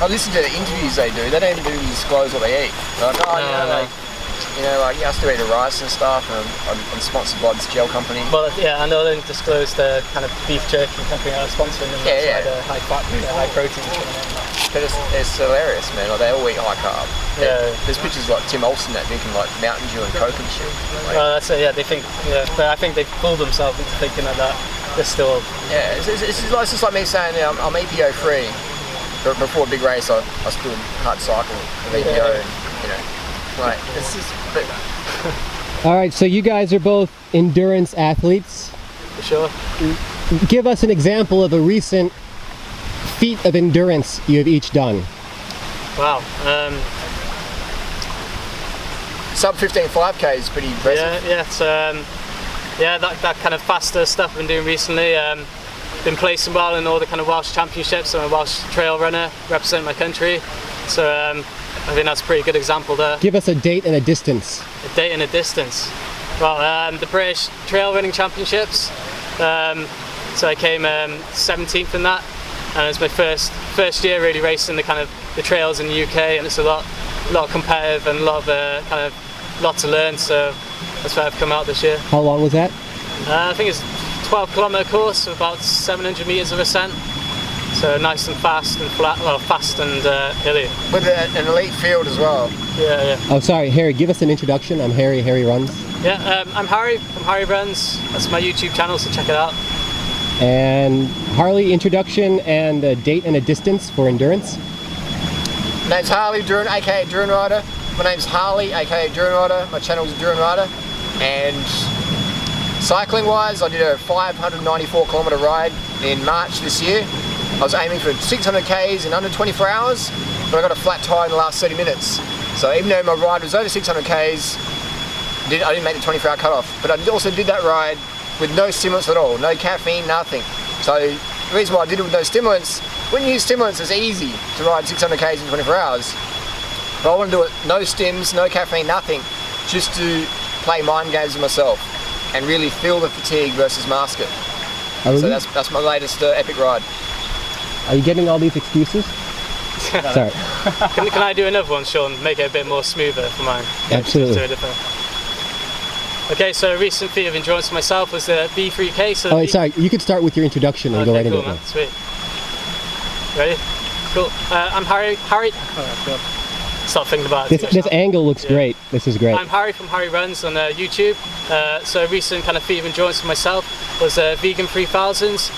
I listen to the interviews they do. They don't even disclose what they eat. Like, like you have to eat the rice and stuff. And I'm sponsored by this gel company. Well, yeah, and they'll only disclose the kind of beef jerky company that are sponsoring them. Yeah, the high fat, high protein. But it's hilarious, man. Like they all eat high carb. Yeah. There's pictures like Tim Olsen that drinking like Mountain Dew and Coke and shit. Like, that's it. Yeah, they think. Yeah, but I think they've fooled themselves into thinking that they're still. Yeah, it's just like me saying I'm EPO free. But before a big race, I stood hard cycle with EPO, and like it's just. All right, so you guys are both endurance athletes. For sure. Give us an example of a recent feat of endurance you have each done. Wow. Sub 15 5K is pretty impressive. Yeah, it's that kind of faster stuff I've been doing recently. Been placing well in all the kind of Welsh championships. I'm a Welsh trail runner, representing my country. So I think that's a pretty good example there. Give us a date and a distance. A date and a distance. Well, the British Trail Running Championships. So I came 17th in that, and it's my first year really racing the trails in the UK, and it's a lot competitive and a lot to learn. So that's why I've come out this year. How long was that? I think it's 12-kilometre course with about 700 metres of ascent. So nice and fast and flat, fast and hilly. With an elite field as well. Yeah. Oh, sorry, Harry, give us an introduction. I'm Harry, Harry Runs. Yeah, I'm Harry from Harry Runs. That's my YouTube channel, so check it out. And Harley, introduction and a date and a distance for endurance. My name's Harley Duran, aka Duran Rider. My name's Harley, aka Duran Rider. My channel's Duran Rider. And cycling wise, I did a 594 kilometre ride in March this year. I was aiming for 600 Ks in under 24 hours, but I got a flat tire in the last 30 minutes. So even though my ride was over 600 Ks, I didn't make the 24-hour cutoff. But I also did that ride with no stimulants at all, no caffeine, nothing. So the reason why I did it with no stimulants, when you use stimulants, it's easy to ride 600 Ks in 24 hours. But I want to do it no stims, no caffeine, nothing, just to play mind games with myself and really feel the fatigue versus mask it. So that's my latest epic ride. Are you getting all these excuses? Sorry. Can I do another one, Sean? Make it a bit more smoother for mine. Absolutely. Okay, so a recent feat of endurance for myself was the B3K. So sorry, you could start with your introduction and go right into it. Sweet. Ready? Cool. I'm Harry. Stop thinking about it. This angle looks great. This is great. I'm Harry from Harry Runs on YouTube. So a recent kind of feat of endurance for myself was a vegan 3000s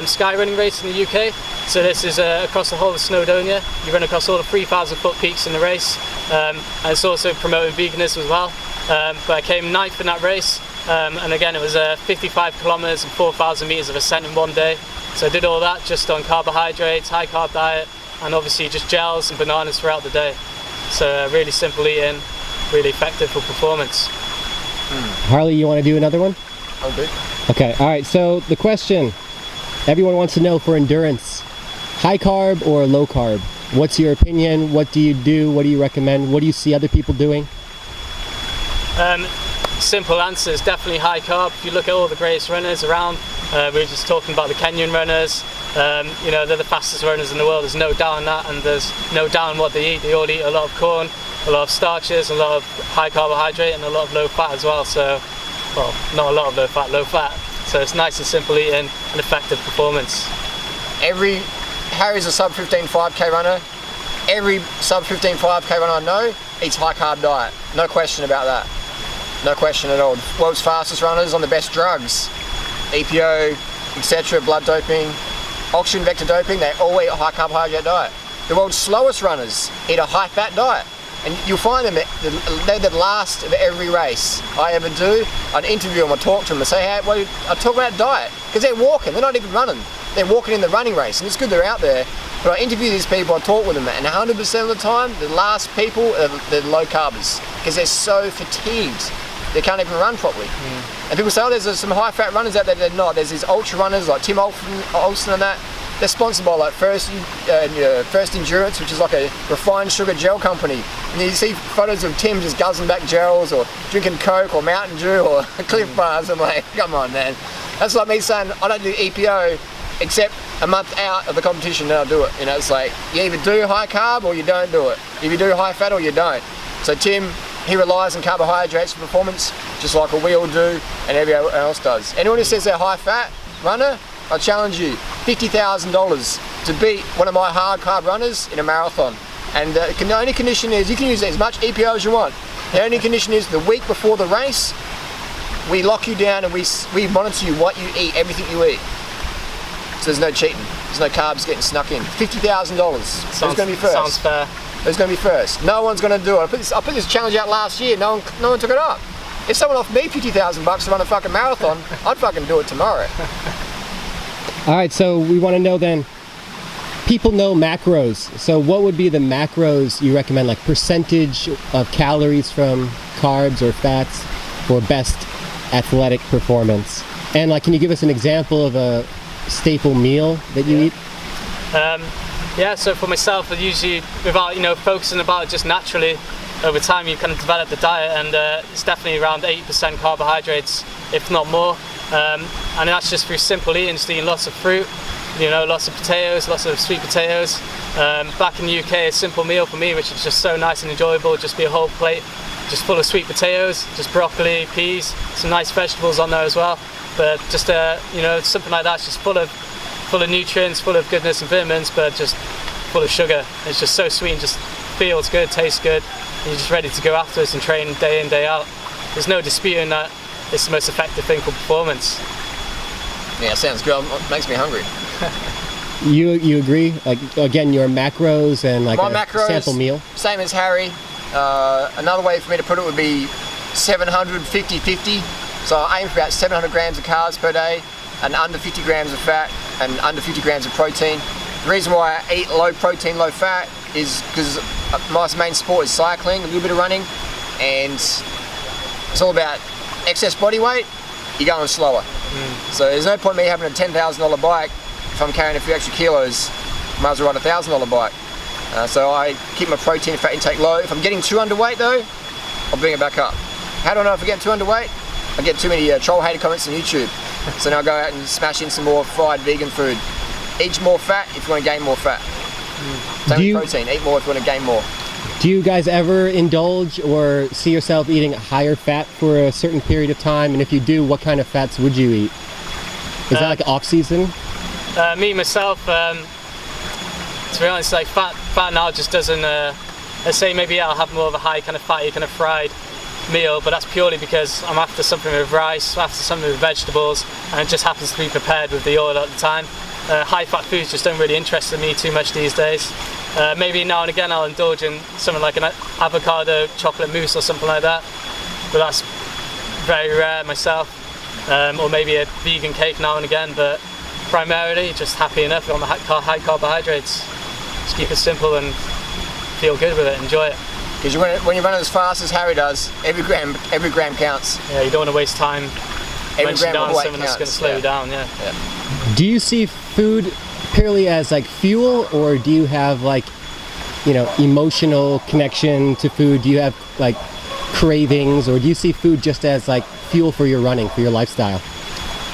sky running race in the UK. So this is across the whole of Snowdonia. You run across all the 3,000 foot peaks in the race, and it's also promoting veganism as well. But I came 9th in that race, and again it was 55 kilometers and 4,000 meters of ascent in one day. So I did all that just on carbohydrates, high carb diet, and obviously just gels and bananas throughout the day. So really simple eating, really effective for performance. Harley, you want to do another one? I'm good. Okay, all right, so the question everyone wants to know for endurance, high carb or low carb? What's your opinion? What do you do? What do you recommend? What do you see other people doing? Simple answer is definitely high carb. If you look at all the greatest runners around, we were just talking about the Kenyan runners, they're the fastest runners in the world, there's no doubt in that, and there's no doubt in what they eat. They all eat a lot of corn, a lot of starches, a lot of high carbohydrate and a lot of low fat as well. So, well, not a lot of low fat. So it's nice and simple eating and effective performance. Harry's a sub 15 5K runner. Every sub 15 5K runner I know eats high carb diet. No question about that. No question at all. The world's fastest runners on the best drugs, EPO, etc., blood doping, oxygen vector doping, they all eat a high carbohydrate diet. The world's slowest runners eat a high fat diet. And you'll find them, they're the last of every race I ever do. I'd interview them, I'd talk to them and say, hey, well, I talk about diet, because they're walking, they're not even running. They're walking in the running race, and it's good they're out there. But I interview these people, I talk with them, and 100% of the time, the last people are the low carbers, because they're so fatigued, they can't even run properly. And people say, oh, there's some high fat runners out there. They're not. There's these ultra runners like Tim Olsen and that. They're sponsored by like First Endurance, which is like a refined sugar gel company. And you see photos of Tim just guzzling back gels or drinking Coke or Mountain Dew or Cliff Bars. I'm like, come on, man. That's like me saying I don't do EPO except a month out of the competition, then I'll do it. You know, it's like you either do high carb or you don't do it. If you do high fat or you don't. So Tim, he relies on carbohydrates for performance, just like we all do and everyone else does. Anyone who says they're high fat runner, I challenge you, $50,000 to beat one of my hard carb runners in a marathon. And the only condition is you can use as much EPO as you want. The only condition is the week before the race, we lock you down and we monitor you what you eat, everything you eat. So there's no cheating. There's no carbs getting snuck in. $50,000. Who's going to be first? Sounds fair. Who's going to be first? No one's going to do it. I put this challenge out last year. No one took it up. If someone offered me $50,000 to run a fucking marathon, I'd fucking do it tomorrow. All right, so we want to know then, people know macros. So what would be the macros you recommend, like percentage of calories from carbs or fats for best athletic performance? And like, can you give us an example of a staple meal that you eat? Yeah, so for myself, I usually, without focusing about it just naturally, over time you kind of develop the diet, and it's definitely around 80% carbohydrates, if not more. And that's just through simple eating, just eating lots of fruit, lots of potatoes, lots of sweet potatoes. Back in the UK, a simple meal for me, which is just so nice and enjoyable, just be a whole plate, just full of sweet potatoes, just broccoli, peas, some nice vegetables on there as well. But just something like that, just full of nutrients, full of goodness and vitamins, but just full of sugar. It's just so sweet and just feels good, tastes good, and you're just ready to go after it and train day in, day out. There's no disputing that it's the most effective thing for performance. Yeah, sounds good. Makes me hungry. You agree? Like, again, your macros and like my a macros, sample meal? Same as Harry. Another way for me to put it would be 700, 50, 50. So I aim for about 700 grams of carbs per day, and under 50 grams of fat, and under 50 grams of protein. The reason why I eat low protein, low fat is because my main sport is cycling, a little bit of running, and it's all about excess body weight, you're going slower. So there's no point in me having a $10,000 bike if I'm carrying a few extra kilos. Might as well ride a $1,000 bike. So I keep my protein and fat intake low. If I'm getting too underweight though, I'll bring it back up. How do I know if I'm getting too underweight? I get too many troll hater comments on YouTube. So now I go out and smash in some more fried vegan food. Eat more fat if you want to gain more fat. Same with protein, eat more if you want to gain more. Do you guys ever indulge or see yourself eating higher fat for a certain period of time? And if you do, what kind of fats would you eat? Is that like off season? Me, myself, to be honest, like fat now just doesn't, let's say maybe I'll have more of a high kind of fatty, kind of fried meal, but that's purely because I'm after something with rice, after something with vegetables, and it just happens to be prepared with the oil at the time. High fat foods just don't really interest me too much these days. Maybe now and again I'll indulge in something like an avocado chocolate mousse or something like that, but that's very rare myself. Or maybe a vegan cake now and again, but primarily just happy enough on the high carbohydrates. Just keep it simple and feel good with it, enjoy it. Because when you run as fast as Harry does, every gram counts. Yeah, you don't want to waste time every gram down of weight something that's going to slow you down. Yeah. Do you see food purely as like fuel, or do you have like, emotional connection to food? Do you have like cravings, or do you see food just as like fuel for your running, for your lifestyle?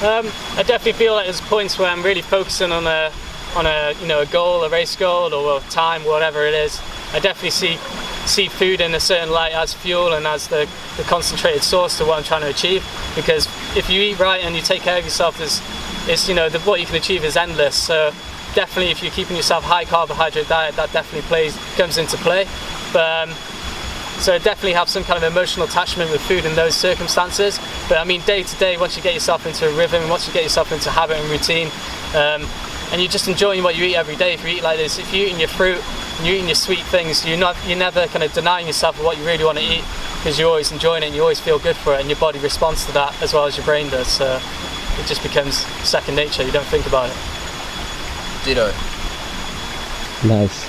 I definitely feel like there's points where I'm really focusing on a goal, a race goal, or time, whatever it is. I definitely see food in a certain light as fuel and as the concentrated source to what I'm trying to achieve. Because if you eat right and you take care of yourself, what you can achieve is endless. So definitely, if you're keeping yourself high carbohydrate diet, that definitely comes into play. But so definitely have some kind of emotional attachment with food in those circumstances. But I mean, day to day, once you get yourself into a rhythm, once you get yourself into habit and routine, and you're just enjoying what you eat every day. If you eat like this, if you're eating your fruit and you're eating your sweet things, you're never kind of denying yourself of what you really want to eat, because you're always enjoying it and you always feel good for it, and your body responds to that as well as your brain does. So it just becomes second nature. You don't think about it. Ditto. Nice.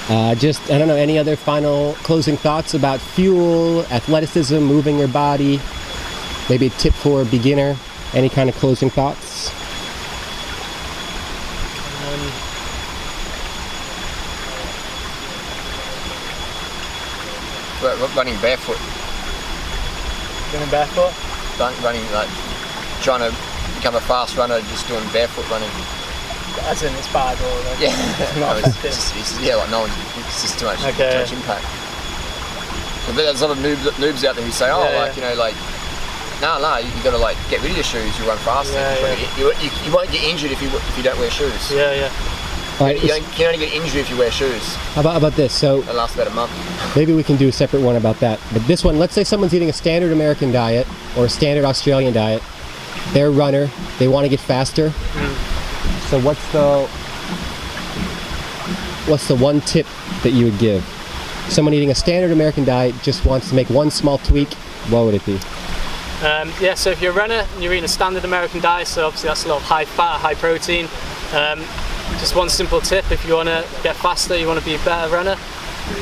I don't know, any other final closing thoughts about fuel, athleticism, moving your body? Maybe a tip for a beginner? Any kind of closing thoughts? Running barefoot. Running barefoot? Running, like, trying to become a fast runner, just doing barefoot running. as in it's bad or like, Yeah, no, it's just, yeah, like no one's, it's just too much impact. But there's a lot of noobs out there who say, oh, Yeah, like, you know, like, no, you got to like get rid of your shoes. You run faster. You won't get injured if you don't wear shoes. Yeah. All right, You can only get injured if you wear shoes. how about this? So That lasts about a month. maybe we can do a separate one about that. But this one, let's say someone's eating a standard American diet or a standard Australian diet. They're a runner. They want to get faster. So what's the one tip that you would give? Someone eating a standard American diet just wants to make one small tweak. What would it be? Yeah, so if you're a runner and you're eating a standard American diet, so obviously that's a lot of high fat, high protein. Just one simple tip: if you want to get faster, you want to be a better runner,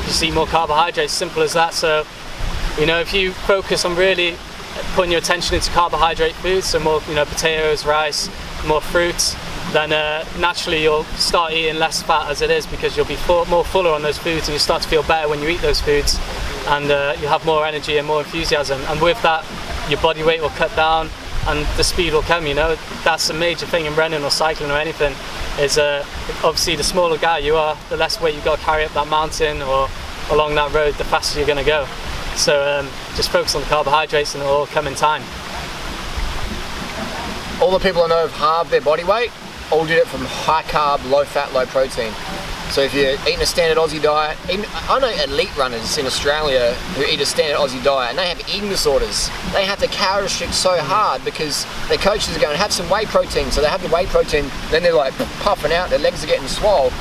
just eat more carbohydrates. Simple as that. So, you know, if you focus on really putting your attention into carbohydrate foods, so more, you know, potatoes, rice, more fruits, then naturally you'll start eating less fat as it is, because you'll be more fuller on those foods, and you start to feel better when you eat those foods, and you'll have more energy and more enthusiasm. And with that, your body weight will cut down and the speed will come. You know, that's a major thing in running or cycling or anything, is obviously the smaller guy you are, the less weight you've got to carry up that mountain or along that road, the faster you're going to go. So just focus on the carbohydrates and it'll all come in time. All the people I know have halved their body weight, all did it from high carb, low fat, low protein. So if you're eating a standard Aussie diet, I know elite runners in Australia who eat a standard Aussie diet and they have eating disorders. They have to calorie restrict so hard because their coaches are going, have some whey protein. So they have the whey protein, then they're like puffing out, their legs are getting swole,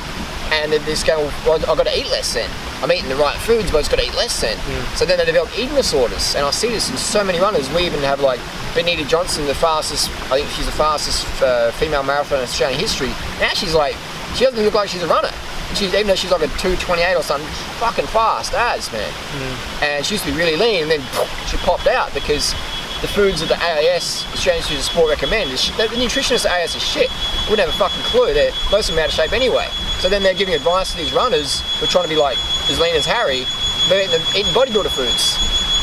and they're just going, well, I've got to eat less then. I'm eating the right foods, but I've got to eat less then. So then they develop eating disorders. And I see this in so many runners. We even have like Benita Johnson, the fastest, I think she's the fastest female marathon in Australian history. Now she doesn't look like she's a runner. Even though she's like a 2:28 or something, she's fucking fast as, man. And she used to be really lean, and then she popped out because the foods that the AIS, Australian Institute of Sport, recommend, the nutritionists at AIS is shit. We wouldn't have a fucking clue. Most of them are out of shape anyway. So then they're giving advice to these runners who are trying to be like as lean as Harry, they're eating bodybuilder foods.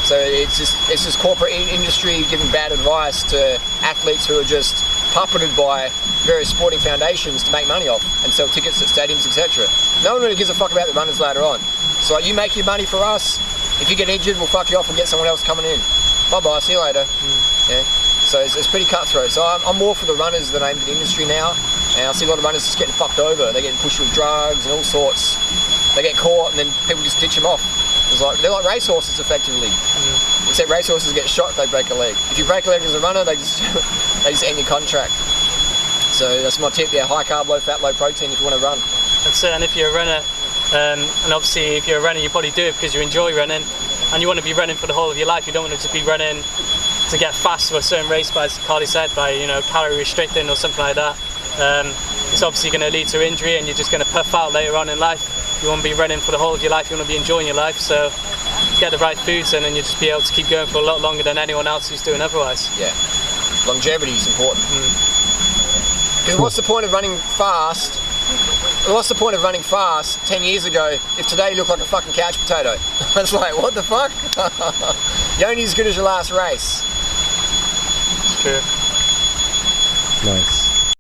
So it's just corporate industry giving bad advice to athletes who are just puppeted by various sporting foundations to make money off and sell tickets at stadiums, etc. No one really gives a fuck about the runners later on. So like, you make your money for us. If you get injured, we'll fuck you off and get someone else coming in. Bye bye, see you later. Yeah. So it's pretty cutthroat. So I'm more for the runners that aim at the industry now, and I see a lot of runners just getting fucked over. They're getting pushed with drugs and all sorts. They get caught and then people just ditch them off. They're like racehorses effectively. Except racehorses get shot if they break a leg. If you break a leg as a runner, they just end your contract. So that's my tip. Yeah, high carb, low fat, low protein if you want to run. That's it. And if you're a runner, and obviously if you're a runner, you probably do it because you enjoy running, and you want to be running for the whole of your life. You don't want to just be running to get fast for a certain race, but as Carly said, by, you know, calorie restricting or something like that. It's obviously going to lead to injury, and you're just going to puff out later on in life. You want to be running for the whole of your life. You want to be enjoying your life. So get the right foods, and then you'll just be able to keep going for a lot longer than anyone else who's doing otherwise. Yeah, longevity is important. Because what's the point of running fast? What's the point of running fast 10 years ago if today you look like a fucking couch potato? It's like, what the fuck? You're only as good as your last race. It's true. Nice.